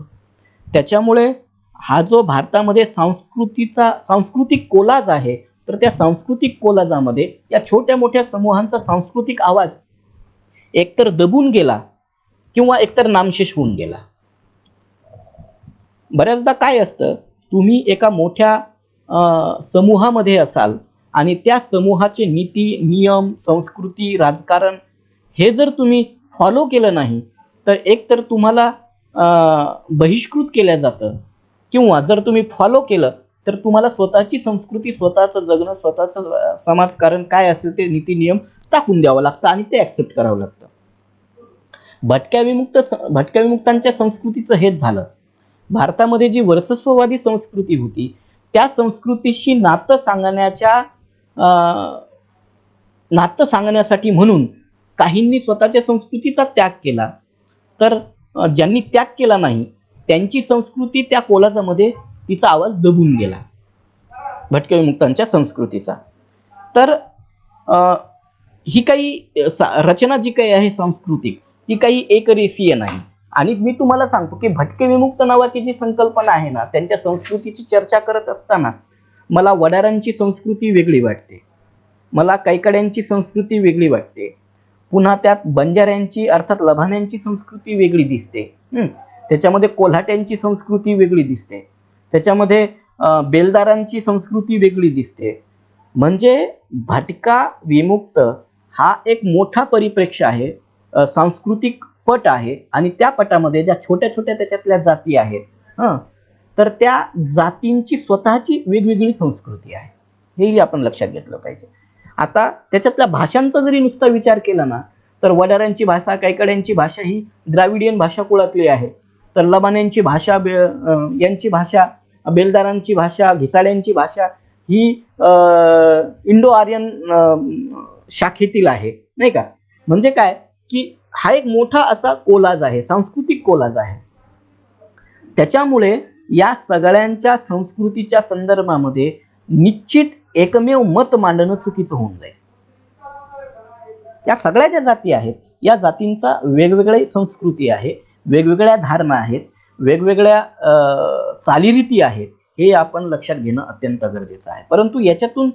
त्याच्यामुळे हा जो भारतामध्ये सांस्कृतिक कोलाज आहे तर त्या सांस्कृतिक कोलाजामध्ये या छोट्या मोठ्या समूहांचा सांस्कृतिक आवाज एकतर दबून गेला किंवा एकतर नामशेष होऊन गेला. बऱ्याचदा काय असतं, तुम्ही एका मोठ्या समूहामध्ये असाल आणि त्या समूहाचे नीती नियम संस्कृती राजकारण हे जर तुम्ही फॉलो केलं नाही तर एकतर तुम्हाला बहिष्कृत केलं जातं, किंवा जर तुम्ही फॉलो केलं तर तुम्हाला स्वतःची संस्कृती स्वतःचं जगणं स्वतःचं समाजकारण काय असेल ते नीती नियम टाकून द्यावं लागतं आणि ते ऍक्सेप्ट करावं लागतं. भटक्या विमुक्तांच्या संस्कृतीचं हेच झालं. भारतामध्ये जी वर्चस्ववादी संस्कृती होती त्या संस्कृतीशी नातं सांगण्यासाठी म्हणून काहींनी स्वतःच्या संस्कृतीचा त्याग केला, तर ज्यांनी त्याग केला नाही त्यांची संस्कृती त्या कोलाजामध्ये तिचा आवाज दबून गेला भटक्या विमुक्तांच्या संस्कृतीचा. तर ही काही रचना जी काही आहे सांस्कृतिक ती काही एकरेषीय नाही. आणि मी तुम्हाला सांगतो की भटके विमुक्त नावाची जी संकल्पना आहे ना, त्यांच्या संस्कृतीची चर्चा करत असताना मला वडारांची संस्कृती वेगळी वाटते, मला कैकड्यांची संस्कृती वेगळी वाटते, पुन्हा त्यात बंजाऱ्यांची अर्थात लभाण्यांची संस्कृती वेगळी दिसते, त्याच्यामध्ये कोल्हाट्यांची संस्कृती वेगळी दिसते, त्याच्यामध्ये बेलदारांची संस्कृती वेगळी दिसते. म्हणजे भटका विमुक्त हा एक मोठा परिप्रेक्ष्य आहे, सांस्कृतिक पट आहे आणि त्या पटामध्ये ज्या छोट्या छोट्या त्याच्यातल्या जाती आहेत तर त्या जातींची स्वतःची वेगवेगळी संस्कृती आहे, हेही आपण लक्षात घेतलं पाहिजे. आता त्याच्यातल्या भाषांचा जरी नुसता विचार केला ना तर वडारांची भाषा कैकड्यांची भाषा ही द्राविडियन भाषा कुळातली आहे, तर लबाण्यांची भाषा यांची भाषा बेलदारांची भाषा घिसाड्यांची भाषा ही इंडो आर्यन शाखेतील आहे, नाही का. म्हणजे काय की हा एक मोठा असा कोलाज आहे, सांस्कृतिक कोलाज आहे. त्याच्यामुळे या सगळ्यांच्या संस्कृतीच्या संदर्भामध्ये निश्चित एकमेव मत मांडणं चुकीचं होऊन जाईल. या सगळ्या ज्या जाती आहेत या जातींचा वेगवेगळ्या संस्कृती आहे, वेगवेगळ्या धारणा आहेत, वेगवेगळ्या चालीरीती आहेत, हे आपण लक्षात घेणं अत्यंत गरजेचं आहे. परंतु याच्यातून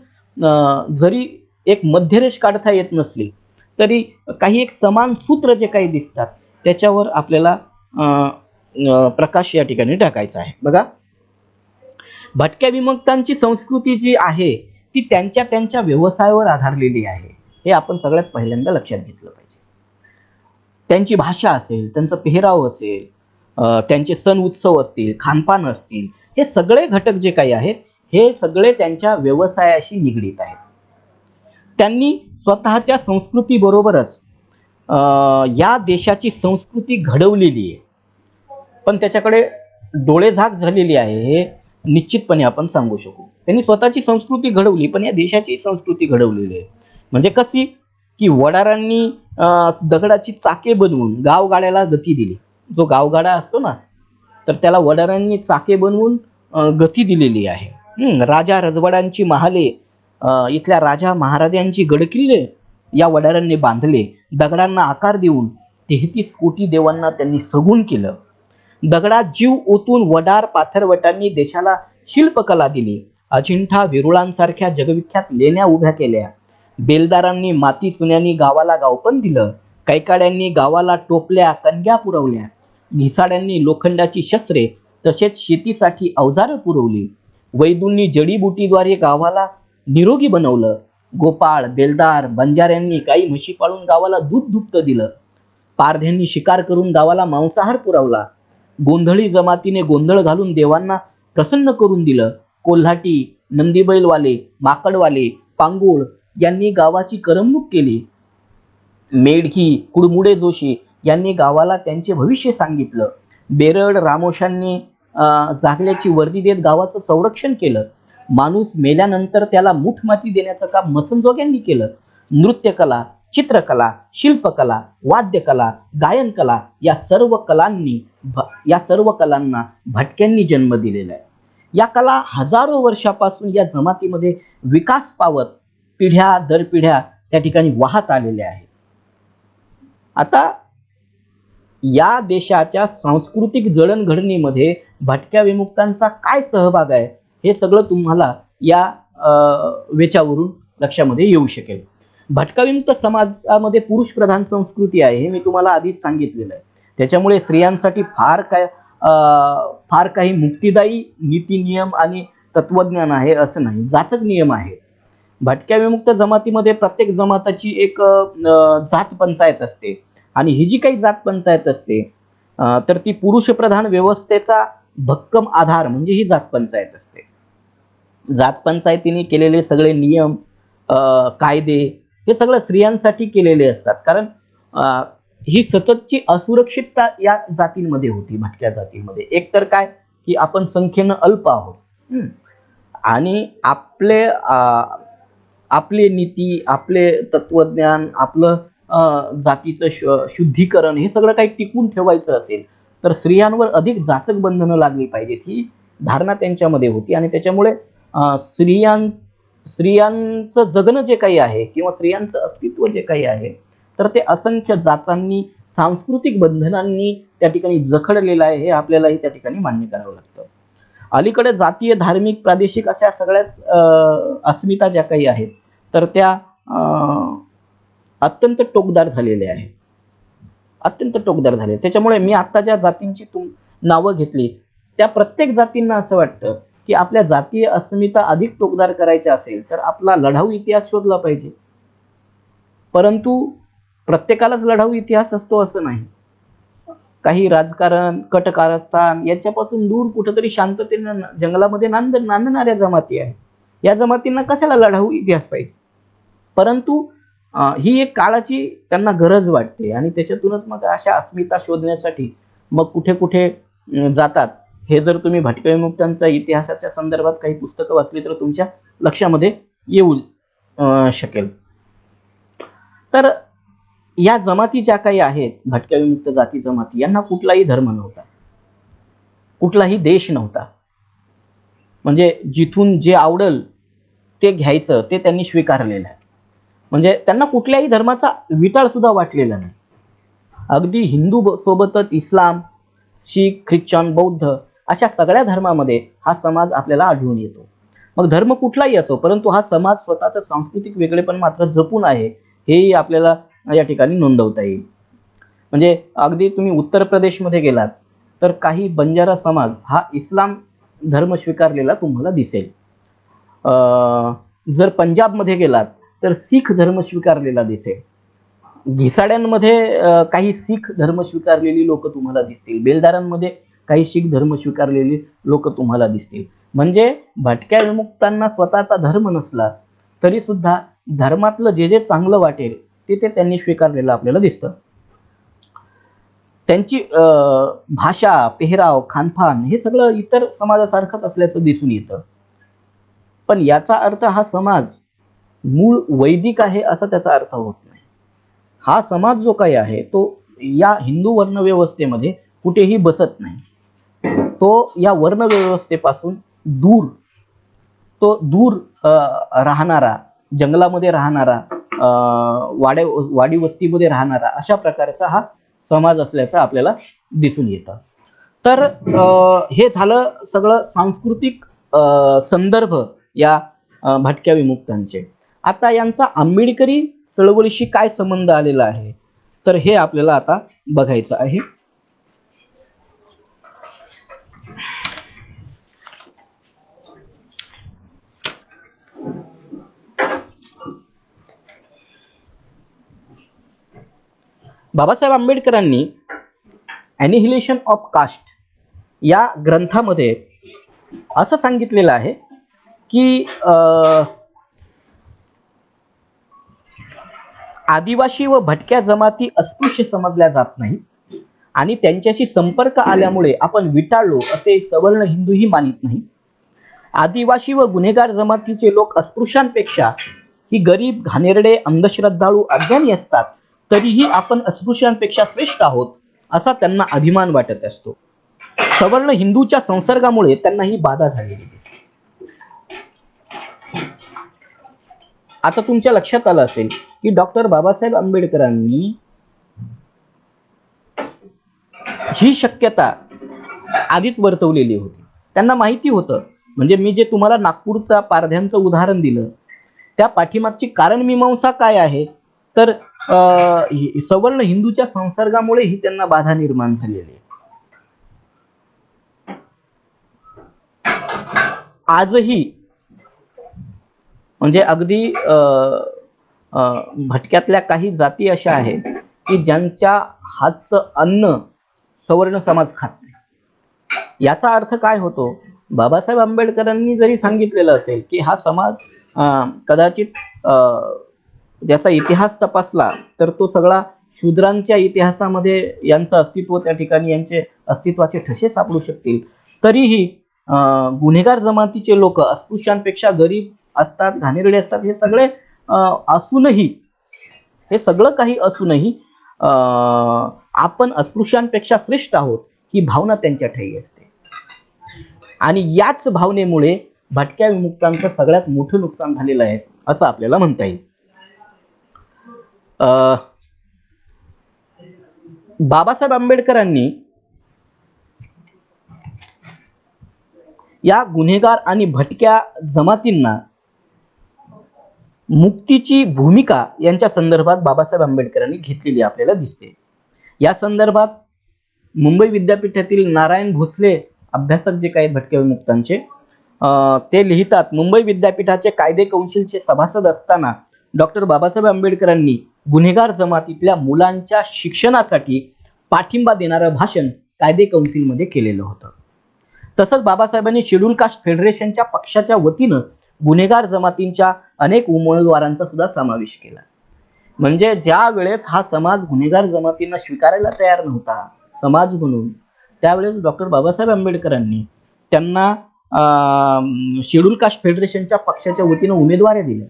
जरी एक मध्यरेष काढता येत नसली तरी काही एक समान सूत्र जे काही दिसतात त्याच्यावर आपल्याला प्रकाश या ठिकाणी टाकायचा आहे. बघा, भटक्या विमुक्तांची संस्कृती जी आहे ती त्यांच्या व्यवसायावर आधारलेली आहे, हे आपण सगळ्यात पहिल्यांदा लक्षात घेतलं पाहिजे. त्यांची भाषा असेल, त्यांचा पेहराव असेल, त्यांचे सण उत्सव असतील, खानपान असतील, हे सगळे घटक जे काही आहेत हे सगळे त्यांच्या व्यवसायाशी निगडीत आहेत. त्यांनी स्वतःच्या संस्कृतीबरोबरच या देशाची संस्कृती घडवलेली आहे, पण त्याच्याकडे डोळेझाक झालेली आहे हे निश्चितपणे आपण सांगू शकू. त्यांनी स्वतःची संस्कृती घडवली पण या देशाची संस्कृती घडवलेली आहे. म्हणजे कशी की वडारांनी दगडाची चाके बनवून गावगाड्याला गती दिली. जो गावगाडा असतो ना तर त्याला वडारांनी चाके बनवून गती दिलेली आहे. राजा रजवाड्यांची महाले इथल्या राजा महाराजांची गडकिल्ले या वडारांनी बांधले. दगडांना आकार देऊन 33 कोटी देवांना त्यांनी सगुण केलं. दगडात जीव ओतून वडार पाथरवटांनी देशाला शिल्पकला दिली. अजिंठा वेरुळांसारख्या जगविख्यात लेण्या उभ्या केल्या. बेलदारांनी माती चुन्यांनी गावाला गावपण दिलं. कैकाड्यांनी गावाला टोपल्या कणग्या पुरवल्या. घिसाड्यांनी लोखंडाची शस्त्रे तसेच शेतीसाठी अवजारं पुरवली. वैदूंनी जडीबुटीद्वारे गावाला निरोगी बनवलं. गोपाळ बेलदार बंजाऱ्यांनी काही म्हशी पाळून गावाला दूध दुभतं दिलं. पारध्यांनी शिकार करून गावाला मांसाहार पुरवला. गोंधळी जमातीने गोंधळ घालून देवांना प्रसन्न करून दिलं. कोल्हाटी नंदीबैलवाले माकडवाले पांगोळ यांनी गावाची करमणूक केली. मेढी कुडमुडे जोशी यांनी गावाला त्यांचे भविष्य सांगितलं. बेरड रामोशांनी जागल्याची वर्दी देत गावाचं संरक्षण केलं. माणूस मेल्यानंतर त्याला मुठ माती देण्याचं काम मसनजोग्यांनी केलं. नृत्यकला चित्रकला शिल्पकला वाद्यकला गायनकला या सर्व कलांना भटक्यांनी जन्म दिलेला आहे. या कला हजारो वर्षापासून या जमातीमध्ये विकास पावत पिढ्या दर पिढ्या त्या ठिकाणी वाहत आलेल्या आहेत. आता या देशाच्या सांस्कृतिक जडणघडणीमध्ये भटक्या विमुक्तांचा काय सहभाग आहे हे सगळं तुम्हाला या वेचावरून लक्षामध्ये येऊ शकेल. भटका विमुक्त समाजामध्ये पुरुष प्रधान संस्कृती आहे हे मी तुम्हाला आधीच सांगितलेलं आहे. त्याच्यामुळे स्त्रियांसाठी फार काही मुक्तिदायी नीती नियम आणि तत्वज्ञान आहे असं नाही, जाचक नियम आहे. भटक्या विमुक्त जमातीमध्ये प्रत्येक जमाताची एक जात पंचायत असते आणि ही जी काही जात पंचायत असते तर ती पुरुष प्रधान व्यवस्थेचा भक्कम आधार म्हणजे ही जात पंचायत असते. जात पंचायतीने केलेले सगळे नियम कायदे हे सगळं स्त्रियांसाठी केलेले असतात. कारण ही सततची असुरक्षितता या जातींमध्ये होती. भटक्या जातींमध्ये एक तर काय की आपण संख्येनं अल्प आहोत आणि आपले नीती आपले तत्वज्ञान आपलं जातीचं शुद्धीकरण हे सगळं काही टिकून ठेवायचं असेल तर स्त्रियांवर अधिक जाचक बंधनं लागली पाहिजेत ही धारणा त्यांच्यामध्ये होती. आणि त्याच्यामुळे स्त्रियांचं जगणं जे काही आहे किंवा स्त्रियांचं अस्तित्व जे काही आहे तर ते असंख्य जातांनी सांस्कृतिक बंधनांनी त्या ठिकाणी जखडलेलं आहे हे आपल्यालाही त्या ठिकाणी मान्य करावं लागतं. अलीकडे जातीय धार्मिक प्रादेशिक अशा सगळ्याच अस्मिता ज्या काही आहेत तर त्या अत्यंत टोकदार झालेल्या आहेत, अत्यंत टोकदार झाले. त्याच्यामुळे मी आता ज्या जातींची नावं घेतली त्या प्रत्येक जातींना असं वाटतं की आपल्या जातीय अस्मिता अधिक टोकदार करायच्या असेल तर आपला लढाऊ इतिहास शोधला पाहिजे. परंतु प्रत्येकालाच लढाऊ इतिहास असतो असं नाही. काही राजकारण कटकारस्थान याच्यापासून दूर कुठेतरी शांततेने जंगलामध्ये नांदणाऱ्या जमाती आहेत. या जमातींना कशाला लढाऊ इतिहास पाहिजे. परंतु ही एक काळाची त्यांना गरज वाटते आणि त्याच्यातूनच मग अशा अस्मिता शोधण्यासाठी मग कुठे कुठे जातात. हे जर तुम्ही भटक्या विमुक्तांच्या इतिहासाच्या संदर्भात काही पुस्तकं वाचली तर तुमच्या लक्षामध्ये येऊ शकेल. तर या जमाती ज्या काही आहेत भटक्या विमुक्त जाती जमाती यांना कुठलाही धर्म नव्हता, कुठलाही देश नव्हता. म्हणजे जिथून जे आवडल ते घ्यायचं ते त्यांनी स्वीकारलेलं आहे. म्हणजे त्यांना कुठल्याही धर्माचा विटाळ सुद्धा वाटलेला नाही. अगदी हिंदू सोबतच इस्लाम शीख ख्रिश्चन बौद्ध अशा सगळ्या धर्मामध्ये हा समाज आपल्याला आढळून येतो. मग धर्म कुठलाही असो परंतु हा समाज स्वतःचं सांस्कृतिक वेगळेपण मात्र जपून आहे हेही आपल्याला या ठिकाणी नोंदवता येईल. म्हणजे अगदी तुम्ही उत्तर प्रदेशमध्ये गेलात तर काही बंजारा समाज हा इस्लाम धर्म स्वीकारलेला तुम्हाला दिसेल. जर पंजाबमध्ये गेलात तर शीख धर्म स्वीकारलेला दिसेल. घिसाड्यांमध्ये काही शीख धर्म स्वीकारलेली लोक तुम्हाला दिसतील. बेलदारांमध्ये काही शीख धर्म स्वीकारलेली लोक तुम्हाला दिसतील. म्हणजे भटक्या विमुक्तांना स्वतःचा धर्म नसला तरी सुद्धा धर्मातलं जे जे चांगलं वाटेल ते त्यांनी स्वीकारलेलं आपल्याला दिसतं. त्यांची भाषा पेहराव खानपान हे सगळं इतर समाजासारखंच असल्याचं दिसून येतं. पण याचा अर्थ हा समाज मूळ वैदिक आहे असा त्याचा अर्थ होत नाही. हा समाज जो काही आहे तो या हिंदू वर्णव्यवस्थेमध्ये कुठेही बसत नाही. तो या वर्णव्यवस्थेपासून दूर तो दूर राहणारा, जंगलामध्ये राहणारा, वाडी वस्तीमध्ये राहणारा, अशा प्रकारचा हा समाज असल्याचं आपल्याला दिसून येतं. तर हे झालं सगळं सांस्कृतिक संदर्भ या भटक्या विमुक्तांचे. आता यांचा आंबेडकरी चळवळीशी काय संबंध आलेला आहे, तर हे आपल्याला आता बघायचं आहे. बाबासाहेब आंबेडकरांनी ॲनिहिलेशन ऑफ कास्ट या ग्रंथामध्ये असं सांगितलेलं आहे की आदिवासी व भटक्या जमाती अस्पृश्य समजल्या जात नाही आणि त्यांच्याशी संपर्क आल्यामुळे आपण विटाळलो असे सवर्ण हिंदूही मानित नाही. आदिवासी व गुन्हेगार जमातीचे लोक अस्पृश्यांपेक्षा ही गरीब, घाणेरडे, अंधश्रद्धाळू, अज्ञानी असतात, तरीही आपण अस्पृश्यांपेक्षा श्रेष्ठ आहोत असा त्यांना अभिमान वाटत असतो. सवर्ण हिंदूच्या संसर्गामुळे त्यांना ही बाधा झालेली दिसते. आता तुमच्या लक्षात आलं असेल की डॉक्टर बाबासाहेब आंबेडकरांनी ही शक्यता आधीच वर्तवलेली होती. त्यांना माहिती होतं, म्हणजे मी जे तुम्हाला नागपूरचा पारध्यांचं उदाहरण दिलं त्या पाठीमागची कारणमीमांसा काय आहे, तर सवर्ण हिंदूच्या संसर्गामुळे ही त्यांना बाधा निर्माण झालेली आहे. आजही म्हणजे अगदी भटक्यातल्या काही जाती अशा आहेत की ज्यांच्या हातचं अन्न सवर्ण समाज खात नाही. याचा अर्थ काय होतो, बाबासाहेब आंबेडकरांनी जरी सांगितलेलं असेल की हा समाज कदाचित ज्याचा इतिहास तपासला तर तो सगळा शूद्रांच्या इतिहासामध्ये यांचं अस्तित्व, त्या ठिकाणी यांचे अस्तित्वाचे ठसे सापडू शकतील, तरीही गुन्हेगार जमातीचे लोक अस्पृश्यांपेक्षा गरीब असतात, घाणेरडे असतात, हे सगळे असूनही, हे सगळं काही असूनही आपण अस्पृश्यांपेक्षा श्रेष्ठ आहोत ही भावना त्यांच्या ठायी असते. आणि याच भावनेमुळे भटक्या विमुक्तांचं सगळ्यात मोठं नुकसान झालेलं आहे असं आपल्याला म्हणता येईल. बाबासाहेब आंबेडकरांनी या गुन्हेगार आणि भटक्या जमातींना मुक्तीची भूमिका यांच्या संदर्भात बाबासाहेब आंबेडकरांनी घेतलेली आपल्याला दिसते. या संदर्भात मुंबई विद्यापीठातील नारायण भोसले अभ्यासक जे काही भटक्या विमुक्तांचे ते लिहितात, मुंबई विद्यापीठाचे कायदे कौन्सिलचे सभासद असताना डॉक्टर बाबासाहेब आंबेडकरांनी गुन्हेगार जमातीतल्या मुलांच्या शिक्षणासाठी पाठिंबा देणारं भाषण कायदे कौन्सिलमध्ये केलेलं होतं. तसंच बाबासाहेबांनी शेड्यूल कास्ट फेडरेशनच्या पक्षाच्या वतीनं गुन्हेगार जमातींच्या अनेक उमेदवारांचा सुद्धा समावेश केला. म्हणजे ज्या वेळेस हा समाज गुन्हेगार जमातींना स्वीकारायला तयार नव्हता समाज म्हणून, त्यावेळेस डॉक्टर बाबासाहेब आंबेडकरांनी त्यांना शेड्यूल कास्ट फेडरेशनच्या पक्षाच्या वतीनं उमेदवारी दिल्या.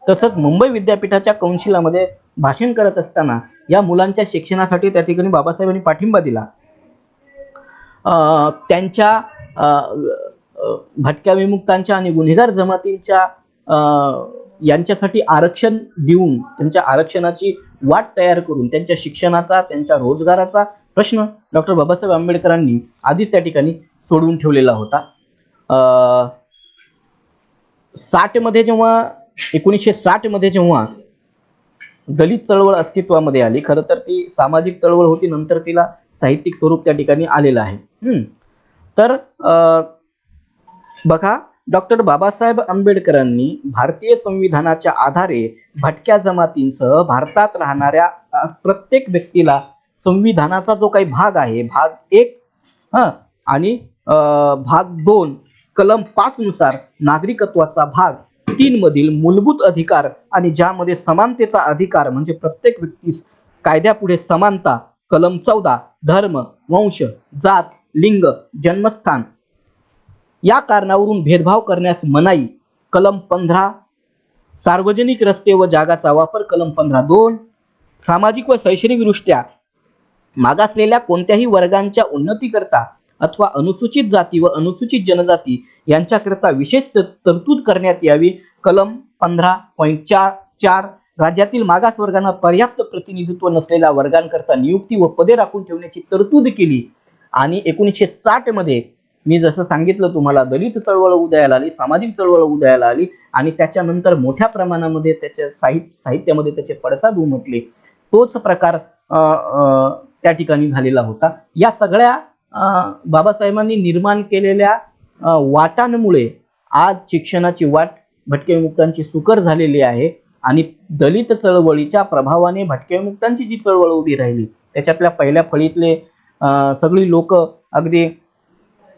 तसंच मुंबई विद्यापीठाच्या कौन्सिलामध्ये भाषण करत असताना या मुलांच्या शिक्षणासाठी त्या ठिकाणी बाबासाहेबांनी पाठिंबा दिला. त्यांच्या भटक्या विमुक्तांच्या आणि गुन्हेगार जमातींच्या यांच्यासाठी आरक्षण देऊन, त्यांच्या आरक्षणाची वाट तयार करून त्यांच्या शिक्षणाचा, त्यांच्या रोजगाराचा प्रश्न डॉक्टर बाबासाहेब आंबेडकरांनी आधीच त्या ठिकाणी सोडवून ठेवलेला होता. 1960 मध्ये जेव्हा दलित चळवळ अस्तित्वामध्ये आली, खरं तर ती सामाजिक चळवळ होती, नंतर तिला साहित्यिक स्वरूप त्या ठिकाणी आलेलं आहे. तर बघा, डॉक्टर बाबासाहेब आंबेडकरांनी भारतीय संविधानाच्या आधारे भटक्या जमातींसह भारतात राहणाऱ्या प्रत्येक व्यक्तीला संविधानाचा जो काही भाग आहे, भाग 1 आणि भाग 2 कलम 5 नुसार नागरिकत्वाचा भाग 3 मधील मूलभूत अधिकार आणि ज्यामध्ये समानतेचा अधिकार म्हणजे प्रत्येक व्यक्तीस कायद्यापुढे समानता, कलम 14 धर्म, वंश, जात, लिंग, जन्मस्थान या कारणावरून भेदभाव करण्यास मनाई, कलम 15 सार्वजनिक रस्ते व जागाचा वापर, कलम 15(2) सामाजिक व शैक्षणिकदृष्ट्या मागासलेल्या कोणत्याही वर्गांच्या उन्नतीकरता अथवा अनुसूचित जाती व अनुसूचित जनजाती यांच्याकरिता विशेष तरतूद करण्यात यावी. कलम 15.4 राज्यातील मागासवर्गांना पर्याप्त प्रतिनिधित्व नसलेल्या वर्गांकरता नियुक्ती व पदे राखून ठेवण्याची तरतूद केली. आणि 1960 मध्ये मी जसं सांगितलं तुम्हाला, दलित चळवळ उदयाला आली, सामाजिक चळवळ उदयाला आली आणि त्याच्यानंतर मोठ्या प्रमाणामध्ये त्याच्या साहित्यामध्ये त्याचे पडसाद उमटले. तोच प्रकार त्या ठिकाणी झालेला होता. या सगळ्या बाबासाहेबांनी निर्माण केलेल्या वाटांमुळे आज शिक्षणाची वाट भटक्या विमुक्तांची सुकर झालेली आहे. आणि दलित चळवळीच्या प्रभावाने भटक्या विमुक्तांची जी चळवळ उभी राहिली त्याच्यातल्या पहिल्या फळीतले सगळी लोक, अगदी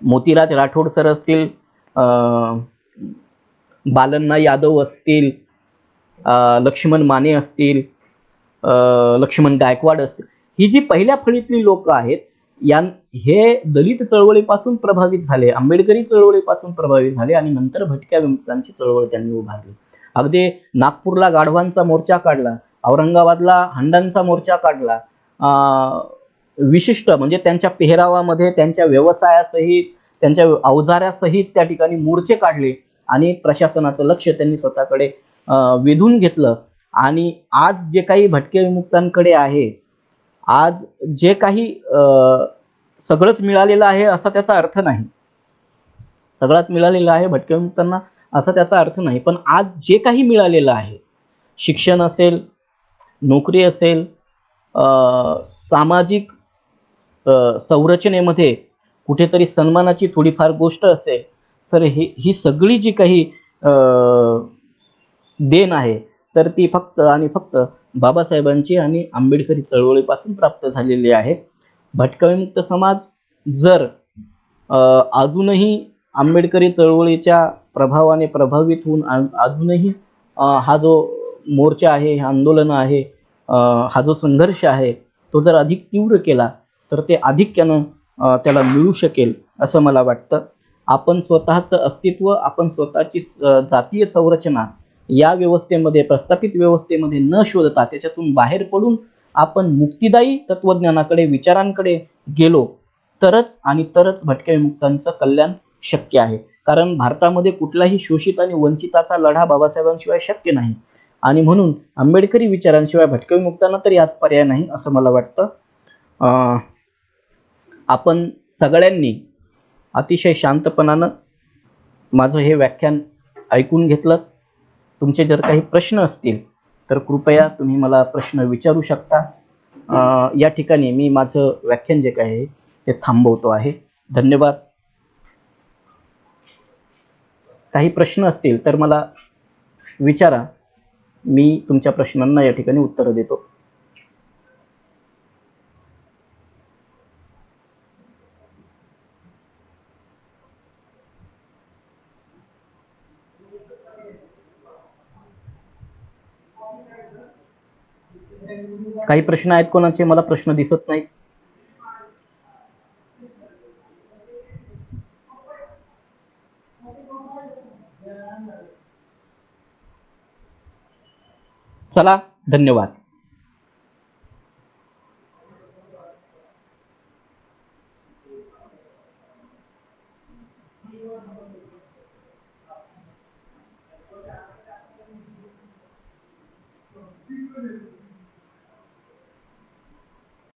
मोतीराज राठोड सर असतील, बालन्ना यादव असतील, लक्ष्मण माने असतील, लक्ष्मण गायकवाड असतील, ही जी पहिल्या फळीतली लोक आहेत हे दलित चळवळीपासून प्रभावित झाले, आंबेडकरी चळवळीपासून प्रभावित झाले आणि नंतर भटक्या विमुक्तांची चळवळ त्यांनी उभारली. अगदी नागपूरला गाढवांचा मोर्चा काढला, औरंगाबादला हंडांचा मोर्चा काढला, विशिष्ट म्हणजे त्यांच्या पेहरावामध्ये, त्यांच्या व्यवसायासहित, त्यांच्या अवजाऱ्यासहित त्या ठिकाणी मोर्चे काढले आणि प्रशासनाचं लक्ष त्यांनी स्वतःकडे वेधून घेतलं. आणि आज जे काही भटक्या विमुक्तांकडे आहे, आज जे काही सगळंच मिळालेलं आहे असा त्याचा अर्थ नाही, सगळंच मिळालेलं आहे भटक्या विमुक्तांना असा त्याचा अर्थ नाही, पण आज जे काही मिळालेलं आहे, शिक्षण असेल, नोकरी असेल, सामाजिक संरचनेमध्ये कुठेतरी सन्मानाची थोडीफार गोष्ट असेल, तर ही सगळी जी काही देण आहे तर ती फक्त आणि फक्त बाबासाहेबांची आणि आंबेडकरी चळवळीपासून प्राप्त झालेली आहे. भटका विमुक्त समाज जर अजूनही आंबेडकरी चळवळीच्या प्रभावाने प्रभावित होऊन अजूनही हा जो मोर्चा आहे, हे आंदोलन आहे, हा जो संघर्ष आहे तो जर अधिक तीव्र केला तर ते आधिक्यानं त्याला मिळू शकेल असं मला वाटतं. आपण स्वतःचं अस्तित्व, आपण स्वतःची जातीय संरचना या व्यवस्थेमध्ये, प्रस्थापित व्यवस्थेमध्ये न शोधता त्याच्यातून बाहेर पडून आपण मुक्तिदायी तत्वज्ञानाकडे, विचारांकडे गेलो तरच आणि तरच भटक्या विमुक्तांचं कल्याण शक्य आहे. कारण भारतामध्ये कुठलाही शोषित आणि वंचिताचा लढा बाबासाहेबांशिवाय शक्य नाही आणि म्हणून आंबेडकरी विचारांशिवाय भटक्या विमुक्तांना तरी आज पर्याय नाही असं मला वाटतं. आपण सगळ्यांनी अतिशय शांतपणानं माझं हे व्याख्यान ऐकून घेतलं. तुमचे जर काही प्रश्न असतील तर कृपया तुम्ही मला प्रश्न विचारू शकता. या ठिकाणी मी माझं व्याख्यान जे काही आहे ते थांबवतो आहे. धन्यवाद. काही प्रश्न असतील तर मला विचारा, मी तुमच्या प्रश्नांना या ठिकाणी उत्तर देतो. काही प्रश्न आहेत कोणाचे? मला प्रश्न दिसत नाहीत. चला, धन्यवाद.